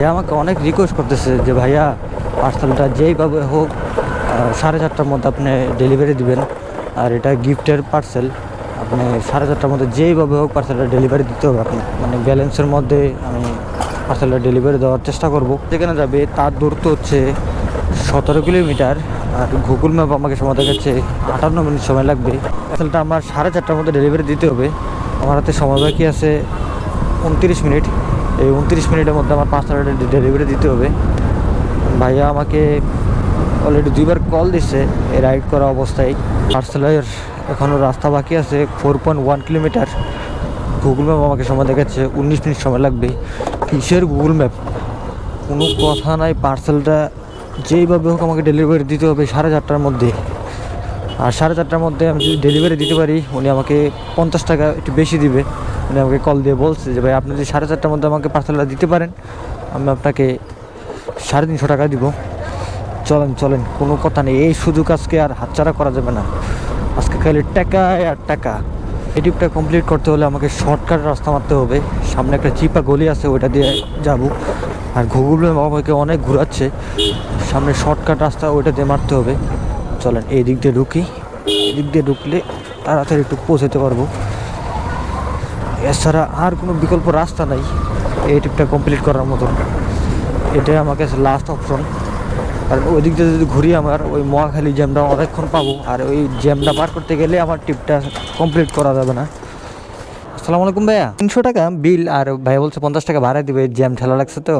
আমাকে অনেক রিকোয়েস্ট করতেছে যে ভাইয়া পার্সেলটা যেইভাবে হোক 4:30টার মধ্যে আপনি ডেলিভারি দিবেন। আর এটা গিফটের পার্সেল, আপনি 4:30টার মধ্যে যেইভাবে হোক পার্সেলটা ডেলিভারি দিতে হবে। আপনি মানে ব্যালেন্সের মধ্যে আমি পার্সেলটা ডেলিভারি দেওয়ার চেষ্টা করব। যেখানে যাবে তার দূরত্ব হচ্ছে 17 কিলোমিটার। আর গুগল ম্যাপ আমাকে সময় দেখাচ্ছে 58 মিনিট সময় লাগবে। পার্সেলটা আমার 4:30টার মধ্যে ডেলিভারি দিতে হবে। আমার হাতে সময় বাকি আছে 29 মিনিট। এই 29 মিনিটের মধ্যে আমার পার্সেলটা ডেলিভারি দিতে হবে। ভাইয়া আমাকে অলরেডি 2বার কল দিচ্ছে এই রাইড করা অবস্থায়। পার্সেলের এখনও রাস্তা বাকি আছে 4.1 কিলোমিটার। গুগল ম্যাপ আমাকে সময় দেখাচ্ছে 19 মিনিট সময় লাগবে। কিসের গুগল ম্যাপ, কোনো কথা নাই। পার্সেলটা যেইভাবে হোক আমাকে ডেলিভারি দিতে হবে 4:30টার মধ্যে। আর 4:30টার মধ্যে আমি যদি ডেলিভারি দিতে পারি, উনি আমাকে 50 টাকা একটু বেশি দিবে। উনি আমাকে কল দিয়ে বলছে যে ভাই আপনি যদি 4:30টার মধ্যে আমাকে পার্সেলটা দিতে পারেন, আমি আপনাকে 350 টাকা দিব। চলেন, কোনো কথা নেই। এই সুযোগ আজকে আর হাতছাড়া করা যাবে না। আজকে খালি টাকা আর টাকা। এই ট্রিপটা কমপ্লিট করতে হলে আমাকে শর্টকাট রাস্তা মারতে হবে। সামনে একটা চিপা গলি আছে, ওইটা দিয়ে যাব। আর গুগল ম্যাপ আমাকে অনেক ঘোরাচ্ছে। সামনে শর্টকাট রাস্তা, ওইটা দিয়ে মারতে হবে। চলেন এই দিক দিয়ে ঢুকি। এই দিক দিয়ে ঢুকলে তাড়াতাড়ি একটু পৌঁছাতে পারবো। এছাড়া আর কোনো বিকল্প রাস্তা নাই এই ট্রিপটা কমপ্লিট করার মতন। এটাই আমার কাছে লাস্ট অপশন। কারণ ওই দিক দিয়ে যদি ঘুরি, আমার ওই মহাখালী জ্যামটা অনেকক্ষণ পাবো। আর ওই জ্যামটা পার করতে গেলে আমার ট্রিপটা কমপ্লিট করা যাবে না। আসসালামু আলাইকুম ভাইয়া, 300 টাকা বিল। আর ভাইয়া বলছে 50 টাকা ভাড়া দিবে, জ্যাম ঠেলা লাগছে তো।